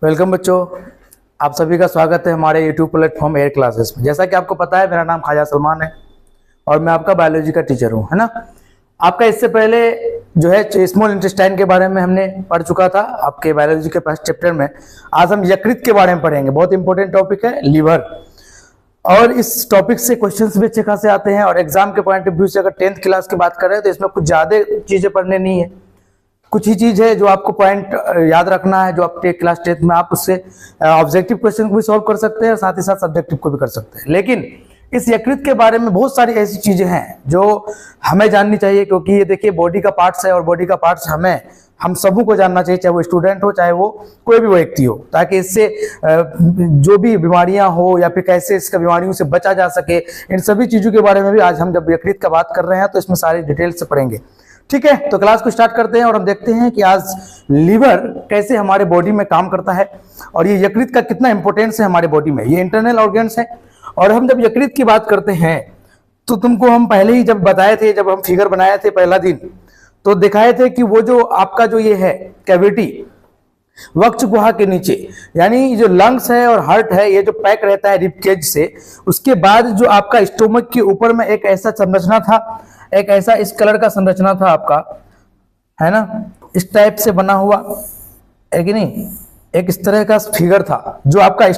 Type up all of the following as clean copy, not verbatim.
Welcome बच्चों, आप सभी का स्वागत है हमारे यूट्यूब प्लेटफॉर्म एयर क्लासेस में। जैसा कि आपको पता है, मेरा नाम ख्वाजा सलमान है और मैं आपका बायोलॉजी का टीचर हूं, है ना। आपका इससे पहले जो है स्मॉल इंटेस्टाइन के बारे में हमने पढ़ चुका था आपके बायोलॉजी के फर्स्ट चैप्टर में। आज हम यकृत के बारे में पढ़ेंगे। बहुत इंपॉर्टेंट टॉपिक है लीवर, और इस टॉपिक से क्वेश्चंस भी अच्छे खासे आते हैं। और एग्जाम के पॉइंट ऑफ व्यू से अगर 10th क्लास की बात करें तो इसमें कुछ ज्यादा चीजें पढ़ने नहीं है, कुछ ही चीज है जो आपको पॉइंट याद रखना है, जो आप क्लास 10th में आप उससे ऑब्जेक्टिव क्वेश्चन को भी सॉल्व कर सकते हैं और साथ ही साथ सब्जेक्टिव को भी कर सकते हैं। लेकिन इस यकृत के बारे में बहुत सारी ऐसी चीजें हैं जो हमें जाननी चाहिए, क्योंकि ये देखिए बॉडी का पार्ट्स है और बॉडी का पार्ट्स हम सबों को जानना चाहिए, चाहे वो स्टूडेंट हो चाहे वो कोई भी व्यक्ति हो, ताकि इससे जो भी बीमारियां हो या फिर कैसे इसका बीमारियों से बचा जा सके, इन सभी चीजों के बारे में भी आज हम जब यकृत का बात कर रहे हैं तो इसमें सारी डिटेल से पढ़ेंगे। ठीक है, तो क्लास को स्टार्ट करते हैं और हम देखते हैं कि आज लीवर कैसे हमारे बॉडी में काम करता है और ये यकृत का कितना इंपॉर्टेंस है हमारे बॉडी में। ये इंटरनल ऑर्गन्स है, और हम जब यकृत की बात करते हैं तो तुमको हम पहले ही जब बताए थे, जब हम फिगर बनाए थे पहला दिन, तो दिखाए थे कि वो जो आपका जो ये है कैविटी वक्ष गुहा के नीचे, यानी जो लंग्स है और हार्ट है, ये जो पैक रहता है रिब केज से, उसके बाद जो आपका स्टोमक के ऊपर में एक ऐसा संरचना था, एक ऐसा इस कलर का संरचना था आपका, है ना, इस टाइप से बना हुआ है कि नहीं, एक इस तरह का फिगर था जो आपका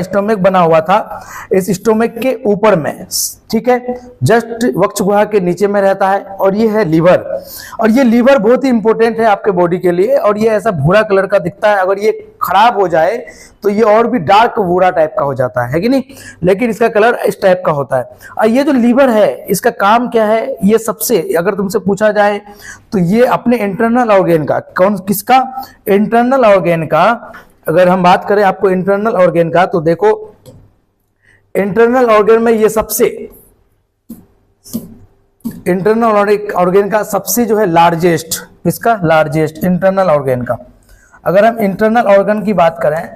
स्टोमक बना हुआ था, इस स्टोमक के ऊपर में, ठीक है, जस्ट वक्ष गुहा के नीचे में रहता है। और ये है लीवर, और ये लीवर बहुत ही इंपॉर्टेंट है आपके बॉडी के लिए। और ये ऐसा भूरा कलर का दिखता है, अगर ये खराब हो जाए तो ये और भी डार्क भूरा टाइप का हो जाता है कि नहीं, लेकिन इसका कलर इस टाइप का होता है। और ये जो लीवर है इसका काम क्या है, ये सबसे अगर तुमसे पूछा जाए तो ये अपने इंटरनल ऑर्गेन का, किसका, इंटरनल ऑर्गेन का, अगर हम बात करें आपको इंटरनल ऑर्गेन का, तो देखो इंटरनल ऑर्गेन में ये सबसे इंटरनल ऑर्गेन का सबसे जो है लार्जेस्ट, इसका लार्जेस्ट इंटरनल ऑर्गेन का, अगर हम इंटरनल ऑर्गन की बात करें,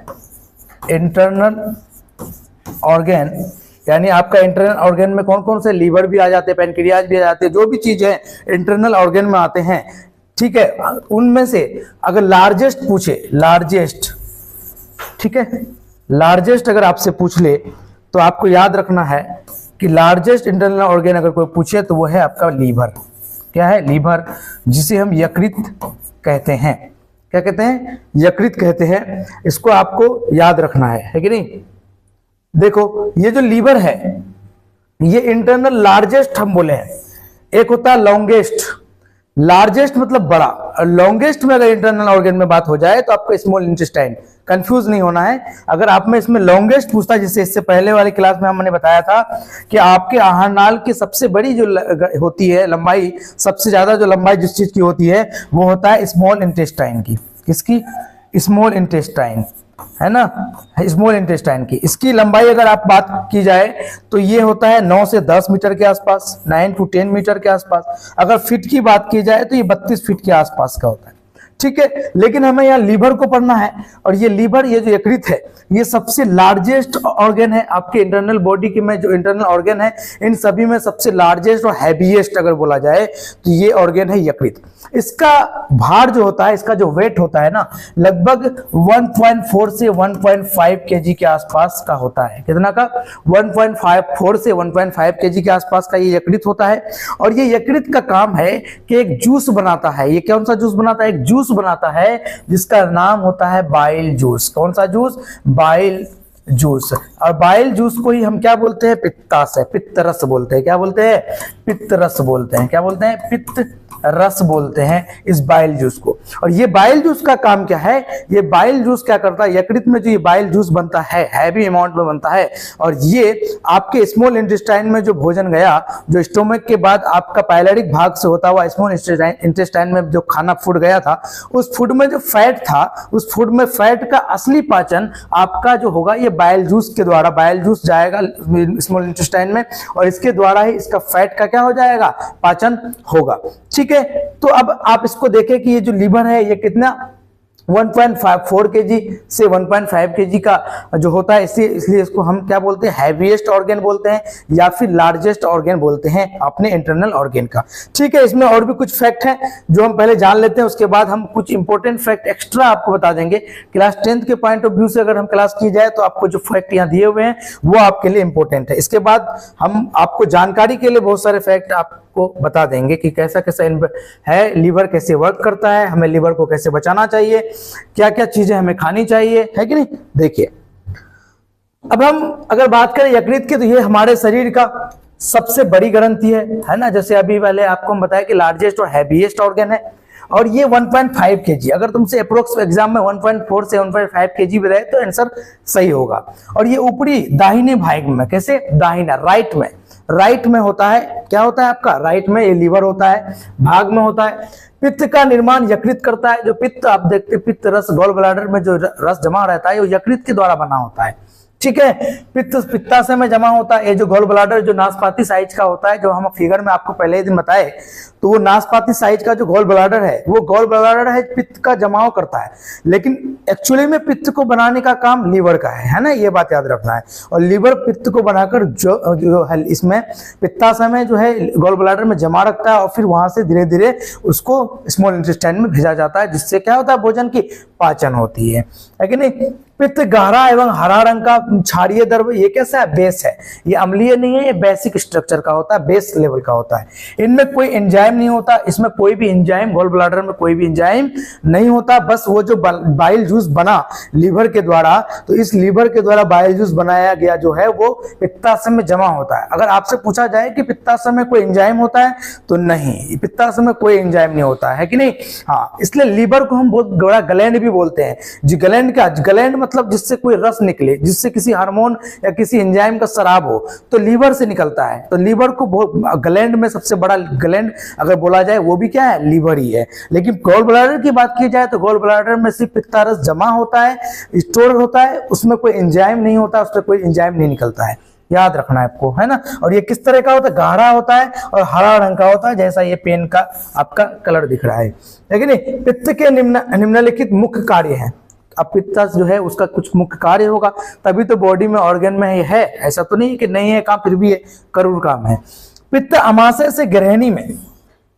इंटरनल ऑर्गन यानी आपका इंटरनल ऑर्गन में कौन कौन से, लीवर भी आ जाते हैं, पैनक्रियाज भी आ जाते हैं, जो भी चीज है इंटरनल ऑर्गन में आते हैं, ठीक है। उनमें से अगर लार्जेस्ट पूछे, लार्जेस्ट, ठीक है, लार्जेस्ट अगर आपसे पूछ ले तो आपको याद रखना है कि लार्जेस्ट इंटरनल ऑर्गन अगर कोई पूछे तो वो है आपका लीवर। क्या है, लीवर, जिसे हम यकृत कहते हैं। क्या कहते हैं, यकृत कहते हैं। इसको आपको याद रखना है कि नहीं। देखो ये जो लीवर है ये इंटरनल लार्जेस्ट हम बोले हैं, एक होता है लॉन्गेस्ट, लार्जेस्ट मतलब बड़ा, और लॉन्गेस्ट में अगर इंटरनल ऑर्गन में बात हो जाए तो आपको स्मॉल इंटेस्टाइन, कंफ्यूज नहीं होना है। अगर आप में इसमें लॉन्गेस्ट पूछता, जिससे इससे पहले वाली क्लास में हमने बताया था कि आपके आहार नाल की सबसे बड़ी जो होती है लंबाई, सबसे ज्यादा जो लंबाई जिस चीज की होती है वो होता है स्मॉल इंटेस्टाइन की। किसकी, स्मॉल इंटेस्टाइन, है ना, स्मॉल इंटेस्टाइन की। इसकी लंबाई अगर आप बात की जाए तो ये होता है 9 से 10 मीटर के आसपास, 9 to 10 मीटर के आसपास। अगर फीट की बात की जाए तो ये 32 फीट के आसपास का होता है, ठीक है। लेकिन हमें यहाँ लीवर को पढ़ना है, और ये लीवर, ये जो यकृत है, ये सबसे लार्जेस्ट ऑर्गन है आपके इंटरनल बॉडी के में। जो इंटरनल ऑर्गन है इन सभी में सबसे लार्जेस्ट और हैवीएस्ट अगर बोला जाए तो ये ऑर्गन है यकृत। इसका भार जो होता है, इसका जो वेट होता है ना, लगभग 1.4 से 1.5 केजी के आसपास का होता है। कितना का, 1.4 से 1.5 केजी के आसपास का ये यकृत होता है। और ये यकृत का काम है कि एक जूस बनाता है। ये कौन सा जूस बनाता है, एक जूस बनाता है जिसका नाम होता है बाइल जूस। कौन सा जूस, बाइल जूस। और बाइल जूस को ही हम क्या बोलते हैं, पित्ताशय, पित्त रस बोलते हैं। क्या बोलते हैं, पित्त रस बोलते हैं। क्या बोलते हैं, पित्त रस बोलते हैं इस बाइल जूस को। और ये बाइल जूस का काम क्या है, ये बाइल जूस क्या करता है, यकृत में जो ये बाइल जूस बनता है हैवी अमाउंट में बनता है, और ये आपके स्मॉल इंटेस्टाइन में जो भोजन गया, जो स्टोमक के बाद आपका पाइलेरिक भाग से होता हुआ स्मॉल इंटेस्टाइन में जो खाना फूड गया था, उस फूड में जो फैट था, उस फूड में फैट का असली पाचन आपका जो होगा ये बाइल जूस के द्वारा, बाइल जूस जाएगा स्मॉल इंटेस्टाइन में, और इसके द्वारा ही इसका फैट का क्या हो जाएगा, पाचन होगा। ठीक है, तो अब आप इसको देखें कि ये जो लीवर है ये कितना 1.4 kg से 1.5 kg का जो होता है, इसलिए इसको हम क्या बोलते हैं, हैवीएस्ट ऑर्गेन बोलते हैं या फिर लार्जेस्ट ऑर्गेन बोलते हैं अपने इंटरनल ऑर्गेन का। ठीक है, इसमें और भी कुछ फैक्ट हैं जो हम पहले जान लेते हैं, उसके बाद हम कुछ इंपॉर्टेंट फैक्ट एक्स्ट्रा आपको बता देंगे। क्लास 10th के पॉइंट ऑफ व्यू से अगर हम क्लास की जाए तो आपको जो फैक्ट यहाँ दिए हुए हैं वो आपके लिए इंपॉर्टेंट है। इसके बाद हम आपको जानकारी के लिए बहुत सारे फैक्ट आपको बता देंगे कि कैसा कैसा है, लीवर कैसे वर्क करता है, हमें लीवर को कैसे बचाना चाहिए, क्या क्या चीजें हमें खानी चाहिए, है कि नहीं। देखिए, अब हम अगर बात करें यकृत की, तो ये हमारे शरीर का सबसे बड़ी ग्रंथि है ना। जैसे अभी पहले आपको हम बताया कि लार्जेस्ट और हैवीएस्ट ऑर्गन है, और ये 1.5 kg, अगर तुमसे अप्रोक्स एग्जाम में 1.4 से 1.5 kg भी रहे तो आंसर सही होगा। और ये ऊपरी दाहिने भाग में, कैसे, दाहिना राइट में होता है। क्या होता है आपका, राइट में ये लीवर होता है, भाग में होता है। पित्त का निर्माण यकृत करता है। जो पित्त आप देखते, पित्त रस, गॉल ब्लैडर में जो रस जमा रहता है वो यकृत के द्वारा बना होता है। ठीक है, पित्ताशय में जमा होता है। ये जो गॉल ब्लैडर जो नाशपाती साइज का होता है, जो हम फिगर में आपको पहले ही दिन बताए, तो वो नाशपाती साइज का जो गॉल ब्लैडर है, वो गॉल ब्लैडर है, पित्त का जमाव करता है। लेकिन एक्चुअली में पित्त को बनाने का काम लीवर का है ना, ये बात याद रखना है। और लीवर पित्त को बनाकर जो है इसमें पित्ताशय में जो है गॉल ब्लैडर में जमा रखता है, और फिर वहां से धीरे धीरे उसको स्मॉल इंटेस्टाइन में भेजा जाता है, जिससे क्या होता है, भोजन की पाचन होती है कि नहीं। पित्त गहरा एवं हरा रंग का क्षारीय द्रव्य, ये कैसा है, बेस है। ये अम्लीय नहीं है, ये बेसिक स्ट्रक्चर का होता है, बेस लेवल का होता है। इनमें कोई एंजाइम नहीं होता, इसमें कोई भी एंजाइम, गॉल ब्लैडर में कोई भी एंजाइम नहीं होता। बस वो जो बाइल जूस बना लीवर के द्वारा, तो इस लीवर के द्वारा बाइल जूस बनाया गया जो है वो पित्ताशय में जमा होता है। अगर आपसे पूछा जाए कि पित्ताशय में कोई एंजाइम होता है, तो नहीं, पित्ताशय में कोई एंजाइम नहीं होता है कि नहीं। हाँ, इसलिए लीवर को हम बहुत बड़ा ग्लैंड भी बोलते हैं। जी, ग्लैंड का, ग्लैंड मतलब जिससे कोई रस निकले, जिससे किसी हार्मोन या किसी एंजाइम का स्राव हो, तो लीवर से निकलता है। तो लीवर को ग्लैंड में सबसे बड़ा ग्लैंड अगर बोला जाए वो भी क्या है, लीवर ही है। लेकिन गॉल ब्लैडर की बात की जाए तो गॉल ब्लैडर में सिर्फ पित्ता रस जमा होता है, स्टोर होता है, उसमें कोई एंजाइम नहीं होता, उसमें कोई एंजाइम नहीं निकलता है, याद रखना है आपको, है ना। और ये किस तरह का होता है, गाढ़ा होता है और हरा रंग का होता है, जैसा ये पेन का आपका कलर दिख रहा है, लेकिन पित्त के निम्नलिखित मुख्य कार्य हैं। अब पित्त जो है उसका कुछ मुख्य कार्य होगा, तभी तो बॉडी में ऑर्गन में है, ऐसा तो नहीं कि नहीं है काम, फिर भी है, करोड़ काम है। पित्त अमाशय से ग्रहणी में,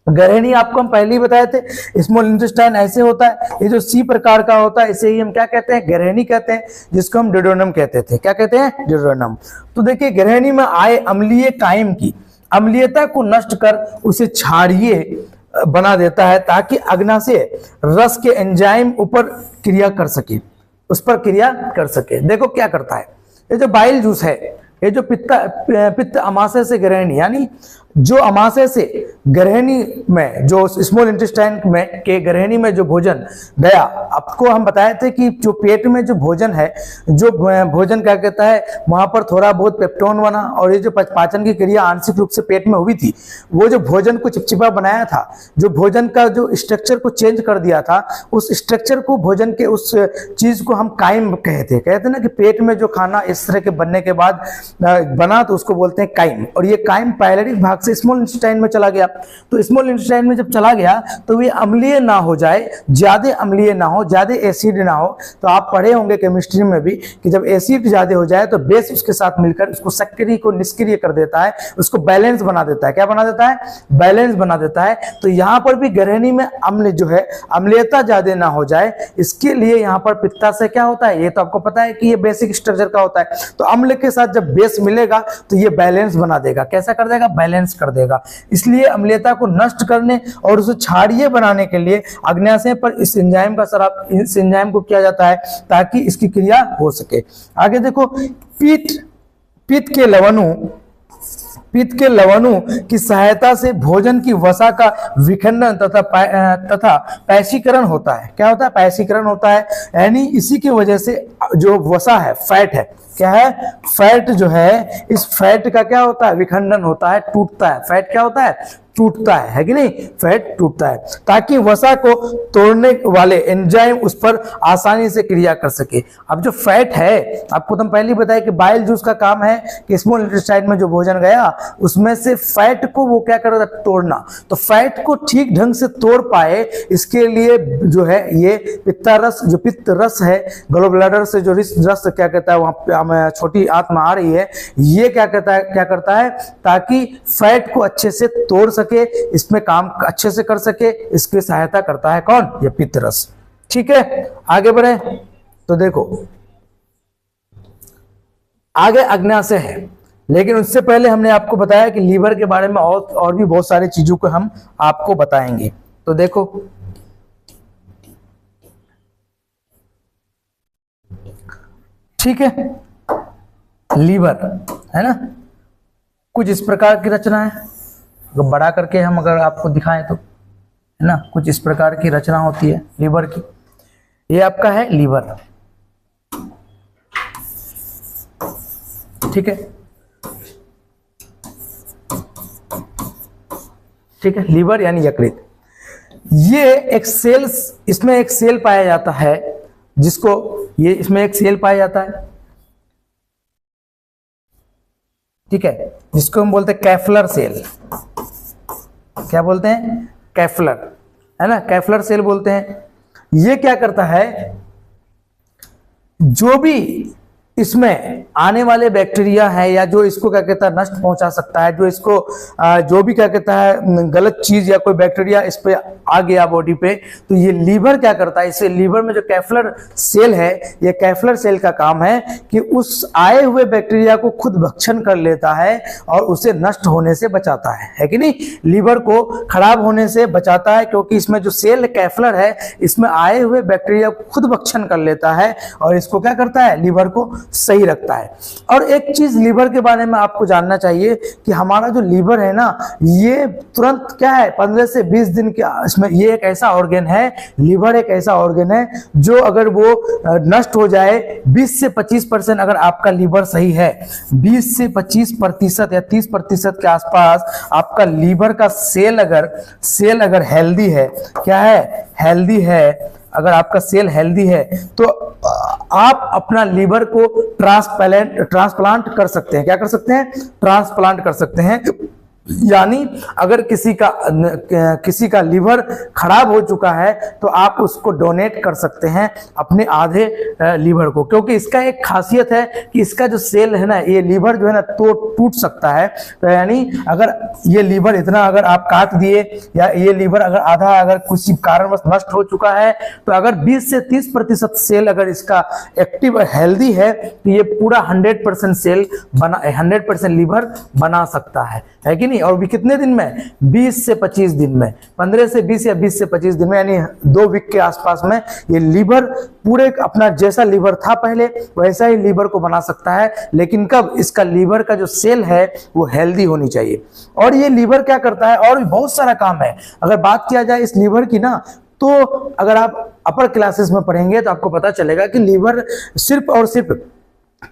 ग्रहणी आपको हम पहले ही बताए थे, स्मॉल इंटेस्टाइन ऐसे होता है, ये जो सी प्रकार का होता है इसे ही हम क्या कहते हैं, ग्रहणी कहते हैं, जिसको हम ड्यूडेनम कहते थे। क्या कहते हैं, ड्यूडेनम। तो देखिए, ग्रहणी में आए अम्लीय कायम की अम्लीयता को नष्ट कर उसे क्षारीय बना देता है, ताकि अग्नाशय रस के एंजाइम ऊपर क्रिया कर सके, उस पर क्रिया कर सके। देखो क्या करता है, ये जो बाइल जूस है, ये जो पित्त अमाशय से ग्रहणी, यानी जो अमाशय से ग्रहणी में, जो स्मॉल इंटेस्टाइन में के ग्रहणी में जो भोजन गया, आपको हम बताए थे कि जो पेट में जो भोजन है, जो भोजन क्या कहता है, वहां पर थोड़ा बहुत पेप्टोन बना, और ये जो पाचन की क्रिया आंशिक रूप से पेट में हुई थी, वो जो भोजन को चिपचिपा बनाया था, जो भोजन का जो स्ट्रक्चर को चेंज कर दिया था, उस स्ट्रक्चर को, भोजन के उस चीज को हम काइम कहते ना, कि पेट में जो खाना इस तरह के बनने के बाद बना तो उसको बोलते हैं काइम। और ये काइम पायलरिक भाग से स्मॉल इंटेस्टाइन में चला गया, तो स्मॉल इंटेस्टाइन में जब चला गया तो ये अम्लीय ना हो जाए, ज्यादा अम्लीय ना हो, ज्यादा एसिड ना हो। तो आप पढ़े होंगे केमिस्ट्री में भी कि जब एसिड ज्यादा हो जाए तो बेस उसके साथ मिलकर उसको सक्रिय को निष्क्रिय कर देता है, उसको बैलेंस बना देता है। क्या बना देता है, बैलेंस बना देता है। तो यहाँ पर भी ग्रहणी में अम्ल जो है, अम्लीयता ज्यादा ना हो जाए, इसके लिए यहाँ पर पित्ताशय क्या होता है, ये तो आपको पता है कि ये बेसिक स्ट्रक्चर का होता है। तो अम्ल के साथ जब बेस मिलेगा तो ये बैलेंस बना देगा। कैसा कर देगा, बैलेंस कर देगा। इसलिए अम्लीयता को नष्ट करने और उसे क्षारीय बनाने के लिए अग्न्याशय पर इस एंजाइम का स्राव, इस एंजाइम को किया जाता है, ताकि इसकी क्रिया हो सके। आगे देखो, पित्त के लवणों की सहायता से भोजन की वसा का विखंडन तथा पैशीकरण होता है। क्या होता है, पैशीकरण होता है, यानी इसी की वजह से जो वसा है, फैट है, क्या है, फैट जो है, इस फैट का क्या होता है, विखंडन होता है, टूटता है। फैट क्या होता है, टूटता है कि नहीं, फैट टूटता है, ताकि वसा को तोड़ने वाले एंजाइम उस पर आसानी से क्रिया कर सके। अब जो फैट है, आपको तो हम पहले ही बताया कि बाइल जूस का काम है कि स्मॉल इंटेस्टाइन में जो भोजन गया उसमें से फैट को वो क्या कर रहा था, तोड़ना। तो फैट को ठीक ढंग से तोड़ पाए इसके लिए जो है ये पित्ता रस, जो पित्त रस है, गलो ब्लैडर से जो रस क्या कहता है वहां पे छोटी आंत में आ रही है, ये क्या करता है ताकि फैट को अच्छे से तोड़ सके, इसमें काम अच्छे से कर सके, इसकी सहायता करता है कौन, ये पित्त रस। ठीक है, आगे बढ़े तो देखो आगे अग्न्याशय है, लेकिन उससे पहले हमने आपको बताया कि लीवर के बारे में और भी बहुत सारी चीजों को हम आपको बताएंगे। तो देखो ठीक है, लीवर है ना, कुछ इस प्रकार की रचना है, अगर बड़ा करके हम अगर आपको दिखाएं तो है ना, कुछ इस प्रकार की रचना होती है लीवर की। ये आपका है लीवर, ठीक है, ठीक है, लीवर यानी यकृत। ये एक सेल, इसमें एक सेल पाया जाता है जिसको ये इसमें एक सेल पाया जाता है, ठीक है, जिसको हम बोलते हैं कैफ्लर सेल। क्या बोलते हैं, कैफ्लर, है ना, कैफ्लर सेल बोलते हैं। ये क्या करता है, जो भी इसमें आने वाले बैक्टीरिया है या जो इसको क्या कहता है नष्ट पहुंचा सकता है, जो इसको जो भी क्या कहता है गलत चीज या कोई बैक्टीरिया इस पे आ गया बॉडी पे, तो ये लीवर क्या करता है, इसे लीवर में जो कैफ्लर सेल है, ये कैफ्लर सेल का काम है कि उस आए हुए बैक्टीरिया को खुद भक्षण कर लेता है और उसे नष्ट होने से बचाता है कि नहीं, लीवर को खराब होने से बचाता है, क्योंकि इसमें जो सेल कैफ्लर है इसमें आए हुए बैक्टीरिया को खुद भक्षण कर लेता है और इसको क्या करता है, लीवर को सही रखता है। और एक चीज लीवर के बारे में आपको जानना चाहिए कि हमारा जो लीवर है ना, ये तुरंत क्या है 15 से 20 दिन के इसमें, ये एक ऐसा ऑर्गन है, लीवर एक ऐसा ऑर्गन है जो अगर वो नष्ट हो जाए 20 से 25% अगर आपका लीवर सही है, 20 से 25% या 30% के आसपास आपका लीवर का सेल अगर हेल्दी है, क्या है, हेल्दी है, अगर आपका सेल हेल्दी है तो आप अपना लीवर को ट्रांसप्लांट कर सकते हैं। क्या कर सकते हैं, ट्रांसप्लांट कर सकते हैं। यानी अगर किसी का लीवर खराब हो चुका है तो आप उसको डोनेट कर सकते हैं अपने आधे लीवर को, क्योंकि इसका एक खासियत है कि इसका जो सेल है ना, ये लीवर जो है ना तो टूट सकता है। तो यानी अगर ये लीवर इतना अगर आप काट दिए या ये लीवर अगर आधा अगर किसी कारणवश नष्ट हो चुका है, तो अगर 20 से 30% सेल अगर इसका एक्टिव हेल्दी है तो ये पूरा 100% सेल बना 100% लीवर बना सकता है कि नहीं। और भी कितने दिन में, 20 से 25 दिन में, 15 से 20 या 20 से 25 दिन में, यानी 2 वीक के आसपास में ये लीवर पूरे अपना जैसा लीवर था पहले वैसा ही लीवर को बना सकता है। लेकिन कब, इसका लीवर का जो सेल है वो हेल्दी होनी चाहिए। और ये लीवर क्या करता है, और भी बहुत सारा काम है। अगर बात किया जाए इस लीवर की ना, तो अगर आप अपर क्लासेस में पढ़ेंगे तो आपको पता चलेगा कि लीवर सिर्फ और सिर्फ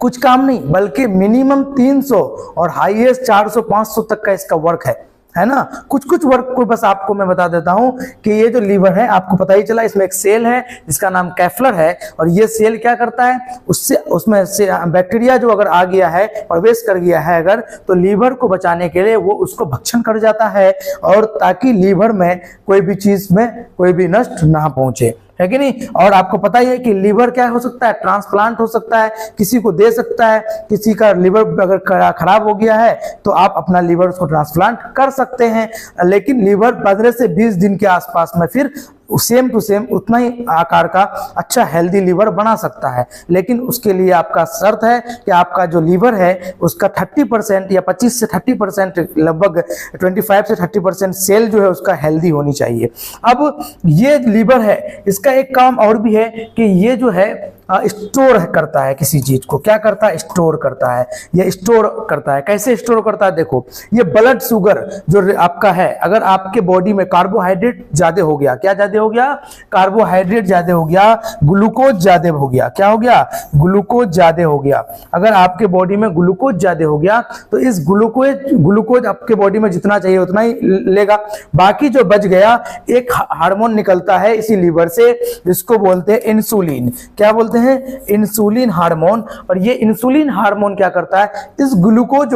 कुछ काम नहीं बल्कि मिनिमम 300 और हाईएस्ट 400-500 तक का इसका वर्क है ना। कुछ वर्क को बस आपको मैं बता देता हूं कि ये जो लीवर है, आपको पता ही चला इसमें एक सेल है जिसका नाम कैफ्लर है, और ये सेल क्या करता है, उसमें से बैक्टीरिया जो अगर आ गया है, प्रवेश कर गया है अगर, तो लीवर को बचाने के लिए वो उसको भक्षण कर जाता है, और ताकि लीवर में कोई भी चीज में कोई भी नष्ट ना पहुंचे, है कि नहीं। और आपको पता ही है कि लीवर क्या हो सकता है, ट्रांसप्लांट हो सकता है, किसी को दे सकता है। किसी का लीवर अगर खराब हो गया है तो आप अपना लीवर उसको ट्रांसप्लांट कर सकते हैं। लेकिन लीवर 15 से 20 दिन के आसपास में फिर सेम टू सेम उतना ही आकार का अच्छा हेल्दी लीवर बना सकता है। लेकिन उसके लिए आपका शर्त है कि आपका जो लीवर है उसका 30% या 25 से 30%, लगभग 25 से 30% सेल जो है उसका हेल्दी होनी चाहिए। अब ये लीवर है, इसका एक काम और भी है कि ये जो है स्टोर करता है किसी चीज को, क्या करता है, स्टोर करता है। ये स्टोर करता है, कैसे स्टोर करता है, देखो ये ब्लड शुगर जो आपका है, अगर आपके बॉडी में कार्बोहाइड्रेट ज्यादा हो गया, क्या ज्यादा हो गया, कार्बोहाइड्रेट ज्यादा हो गया, ग्लूकोज ज्यादा हो गया, क्या हो गया, ग्लूकोज ज्यादा हो गया। अगर आपके बॉडी में ग्लूकोज ज्यादा हो गया तो इस ग्लूकोज आपके बॉडी में जितना चाहिए उतना ही लेगा, बाकी जो बच गया एक हार्मोन निकलता है इसी लीवर से जिसको बोलते हैं इंसुलिन। क्या बोलते हैं, इंसुलिन हार्मोन। और ये इंसुलिन हार्मोन क्या करता है, इस ग्लूकोज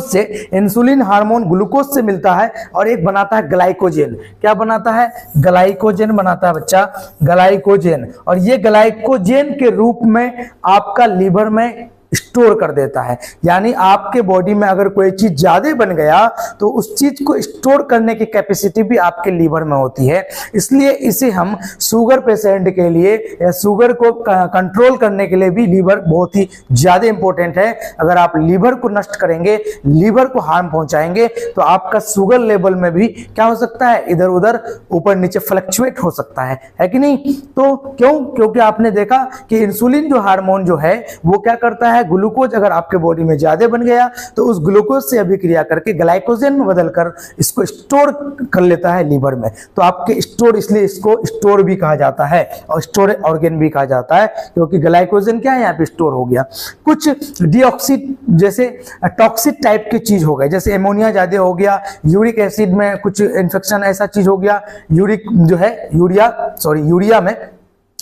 से इंसुलिन हार्मोन ग्लूकोज से मिलता है और एक बनाता है ग्लाइकोजन। क्या बनाता है, ग्लाइकोजन बनाता है बच्चा, ग्लाइकोजन। और ये ग्लाइकोजन के रूप में आपका लीवर में स्टोर कर देता है। यानी आपके बॉडी में अगर कोई चीज ज्यादा बन गया तो उस चीज को स्टोर करने की कैपेसिटी भी आपके लीवर में होती है। इसलिए इसे हम शुगर पेशेंट के लिए या शुगर को कंट्रोल करने के लिए भी लीवर बहुत ही ज्यादा इंपॉर्टेंट है। अगर आप लीवर को नष्ट करेंगे, लीवर को हार्म पहुंचाएंगे तो आपका शुगर लेवल में भी क्या हो सकता है, इधर उधर ऊपर नीचे फ्लक्चुएट हो सकता है कि नहीं। तो क्योंकि आपने देखा कि इंसुलिन जो हार्मोन जो है वो क्या करता है, ग्लूकोज अगर आपके बॉडी में ज्यादा बन गया तो उस ग्लूकोज से अभिक्रिया करके ग्लाइकोजन में बदलकर इसको स्टोर कर लेता है लीवर में। तो आपके स्टोर, इसलिए इसको स्टोर भी कहा जाता है और स्टोर ऑर्गेन भी कहा जाता है, क्योंकि ग्लाइकोजन क्या है, यहाँ पे स्टोर हो गया। कुछ डीऑक्सी जैसे टॉक्सिक टाइप की चीज हो गई, जैसे एमोनिया ज्यादा हो गया, यूरिक एसिड में कुछ इंफेक्शन ऐसा चीज हो गया, यूरिया में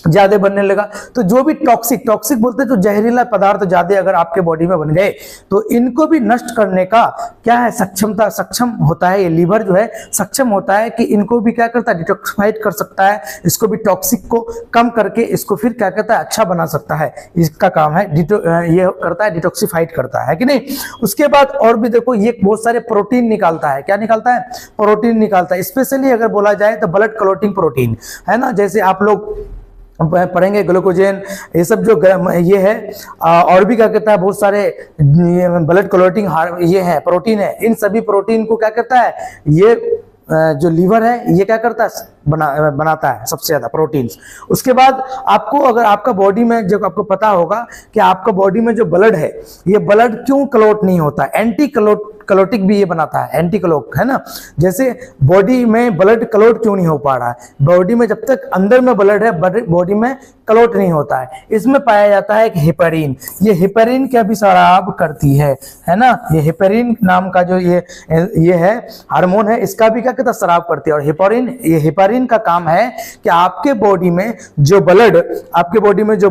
ज्यादा बनने लगा। तो जो भी टॉक्सिक बोलते हैं, जो जहरीला पदार्थ ज्यादा अगर आपके बॉडी में बन गए तो इनको भी नष्ट करने का क्या है, सक्षम होता है। ये लीवर जो है सक्षम होता है कि इनको भी क्या करता है, डिटॉक्सिफाइड कर सकता है, इसको भी टॉक्सिक को कम करके इसको फिर क्या कहता है, अच्छा बना सकता है। इसका काम है ये करता है, डिटॉक्सिफाइड करता है कि नहीं। उसके बाद और भी देखो, ये बहुत सारे प्रोटीन निकालता है। क्या निकालता है, प्रोटीन निकालता है। स्पेशली अगर बोला जाए तो ब्लड क्लॉटिंग प्रोटीन है ना, जैसे आप लोग पढ़ेंगे ग्लूकोजन, ये सब जो ये है और भी क्या कहता है, बहुत सारे ब्लड क्लॉटिंग ये है प्रोटीन है। इन सभी प्रोटीन को क्या कहता है, ये जो लीवर है ये क्या करता है, बनाता है सबसे ज्यादा प्रोटीन। उसके बाद आपको, अगर आपका बॉडी में, जब आपको पता होगा कि आपका बॉडी में जो ब्लड है, ये ब्लड क्यों क्लॉट नहीं होता, एंटी क्लोटिक भी ये बनाता है, एंटी क्लोट है ना। जैसे बॉडी में ब्लड क्लॉट क्यों नहीं हो पा रहा है, बॉडी में जब तक अंदर में ब्लड है बॉडी में क्लॉट नहीं होता है। इसमें पाया जाता है कि हेपेरिन, ये हेपेरिन क्या भी शराब करती है ना। ये हेपेरिन नाम का जो ये है हार्मोन है, इसका भी क्या कहता है, शराब करती है। और हेपेरिन का काम है कि आपके बॉडी में जो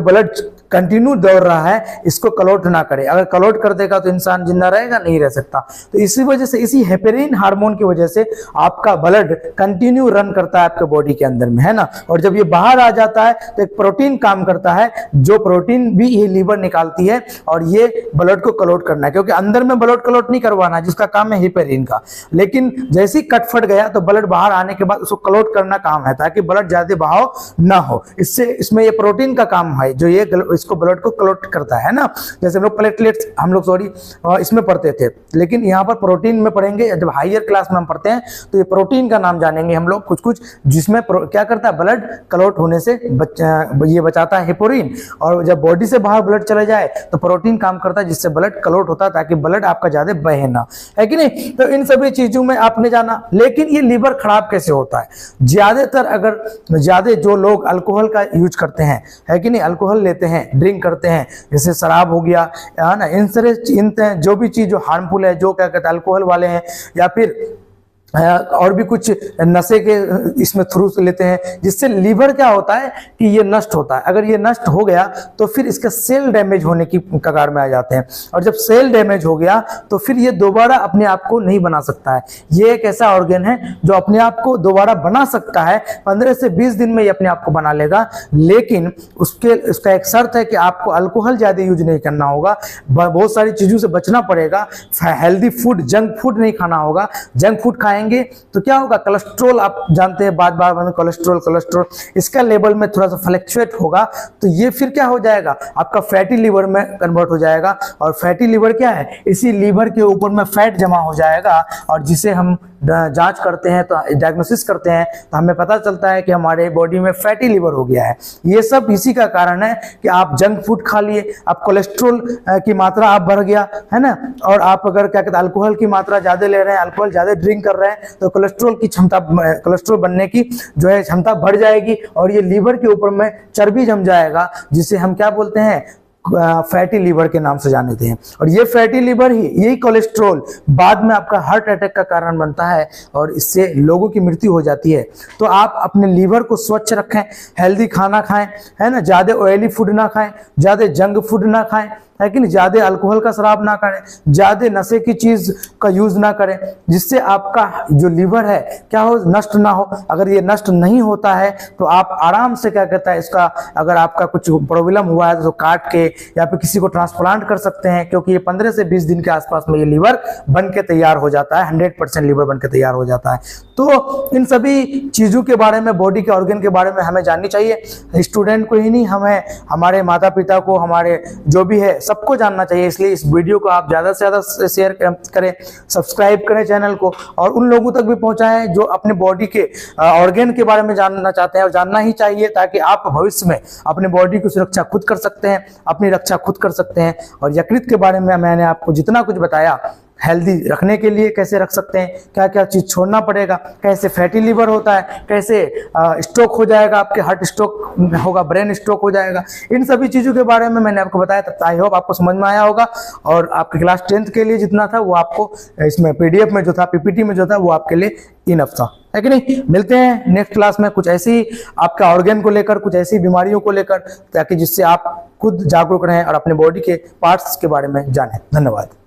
ब्लड कंटिन्यू दौड़ रहा है इसको क्लॉट ना करे। अगर क्लॉट कर देगा तो इंसान जिंदा रहेगा, नहीं रह सकता। तो इसी वजह से, इसी हेपेरिन हार्मोन की वजह से आपका ब्लड कंटिन्यू रन करता है आपके बॉडी के अंदर में, है ना। और जब ये बाहर आ जाता है तो एक प्रोटीन काम करता है, जो प्रोटीन भी ये लीवर निकालती है और ये ब्लड को क्लॉट करना है, क्योंकि अंदर में ब्लड क्लॉट नहीं करवाना, जिसका काम है हेपेरिन का। लेकिन जैसे ही कट फट गया तो ब्लड बाहर आने के बाद उसको क्लॉट करना काम है, ताकि ब्लड ज्यादा बहाव ना हो। इसमें ये प्रोटीन का काम है जो ये इसको ब्लड को क्लॉट करता है ना। जैसे हम लोग प्लेटलेट्स, इसमें पढ़ते थे, लेकिन यहाँ पर प्रोटीन में पढ़ेंगे। जब हायर क्लास में हम पढ़ते हैं तो ये प्रोटीन का नाम जानेंगे हम लोग कुछ जिसमें क्या करता है, ब्लड क्लॉट होने से ये बचाता है हेपेरिन। और जब बॉडी से बाहर ब्लड चला जाए तो प्रोटीन काम करता है जिससे ब्लड क्लॉट होता है, ताकि ब्लड आपका ज्यादा बहे ना, है कि नहीं। तो इन सभी चीजों में आपने जाना। लेकिन ये लीवर खराब कैसे होता है, ज्यादातर अगर जो लोग अल्कोहल का यूज करते हैं, है कि नहीं, अल्कोहल लेते हैं, ड्रिंक करते हैं, जैसे शराब हो गया, है ना, इन जो भी चीज जो हार्मफुल है, जो क्या कहते हैं अल्कोहल वाले हैं, या फिर और भी कुछ नशे के इसमें थ्रू लेते हैं, जिससे लीवर क्या होता है कि ये नष्ट होता है। अगर ये नष्ट हो गया तो फिर इसका सेल डैमेज होने की कगार में आ जाते हैं, और जब सेल डैमेज हो गया तो फिर ये दोबारा अपने आप को नहीं बना सकता है। ये एक ऐसा ऑर्गन है जो अपने आप को दोबारा बना सकता है, 15 से 20 दिन में ये अपने आप को बना लेगा। लेकिन उसका एक शर्त है कि आपको अल्कोहल ज्यादा यूज नहीं करना होगा, बहुत सारी चीजों से बचना पड़ेगा, हेल्दी फूड, जंक फूड नहीं खाना होगा। जंक फूड खाएंगे तो क्या होगा, कोलेस्ट्रॉल, आप जानते हैं बार कोलेस्ट्रॉल इसका लेवल में थोड़ा सा फ्लक्चुएट होगा, तो ये फिर क्या हो जाएगा, आपका फैटी लिवर में कन्वर्ट हो जाएगा। और फैटी लिवर क्या है, इसी लीवर के ऊपर में फैट जमा हो जाएगा, और जिसे हम जांच करते हैं, तो डायग्नोसिस करते हैं, तो हमें पता चलता है कि हमारे बॉडी में फैटी लिवर हो गया है। ये सब इसी का कारण है कि आप जंक फूड खा लिए, आप कोलेस्ट्रॉल की मात्रा आप बढ़ गया है ना, और आप अगर क्या कहते हैं अल्कोहल की मात्रा ज़्यादा ले रहे हैं, अल्कोहल ज़्यादा ड्रिंक कर रहे हैं, तो कोलेस्ट्रॉल बनने की जो है क्षमता बढ़ जाएगी, और ये लीवर के ऊपर में चर्बी जम जाएगा, जिसे हम क्या बोलते हैं, फैटी लीवर के नाम से जानते हैं। और ये फैटी लीवर ही, यही कोलेस्ट्रॉल बाद में आपका हार्ट अटैक का कारण बनता है, और इससे लोगों की मृत्यु हो जाती है। तो आप अपने लीवर को स्वच्छ रखें, हेल्दी खाना खाएं, है ना, ज़्यादा ऑयली फूड ना खाएं, ज़्यादा जंक फूड ना खाएं, है कि नहीं, ज़्यादा अल्कोहल का शराब ना करें, ज़्यादा नशे की चीज़ का यूज़ ना करें, जिससे आपका जो लीवर है क्या हो, नष्ट ना हो। अगर ये नष्ट नहीं होता है तो आप आराम से क्या कहता है इसका, अगर आपका कुछ प्रॉब्लम हुआ है तो काट के या फिर किसी को ट्रांसप्लांट कर सकते हैं, क्योंकि ये 15 से 20 दिन के आसपास में ये लीवर बन के तैयार हो जाता है, 100% लीवर बन के तैयार हो जाता है। तो इन सभी चीज़ों के बारे में, बॉडी के ऑर्गन के बारे में हमें जाननी चाहिए। स्टूडेंट को ही नहीं, हमें हमारे माता पिता को, हमारे जो भी है सबको जानना चाहिए। इसलिए इस वीडियो को आप ज़्यादा से ज़्यादा शेयर करें, सब्सक्राइब करें चैनल को, और उन लोगों तक भी पहुंचाएं जो अपने बॉडी के ऑर्गन के बारे में जानना चाहते हैं, और जानना ही चाहिए, ताकि आप भविष्य में अपने बॉडी की सुरक्षा खुद कर सकते हैं, अपनी रक्षा खुद कर सकते हैं। और यकृत के बारे में मैंने आपको जितना कुछ बताया, हेल्दी रखने के लिए कैसे रख सकते हैं, क्या क्या चीज़ छोड़ना पड़ेगा, कैसे फैटी लिवर होता है, कैसे स्ट्रोक हो जाएगा, आपके हार्ट स्ट्रोक होगा, ब्रेन स्ट्रोक हो जाएगा, इन सभी चीज़ों के बारे में मैंने आपको बताया। तो आई होप आपको समझ में आया होगा, और आपके क्लास 10th के लिए जितना था वो आपको इसमें PDF में जो था, PPT में जो था, वो आपके लिए इनफ था, है कि नहीं। मिलते हैं नेक्स्ट क्लास में कुछ ऐसी आपका ऑर्गन को लेकर, कुछ ऐसी बीमारियों को लेकर, ताकि जिससे आप खुद जागरूक रहें और अपने बॉडी के पार्ट्स के बारे में जानें। धन्यवाद।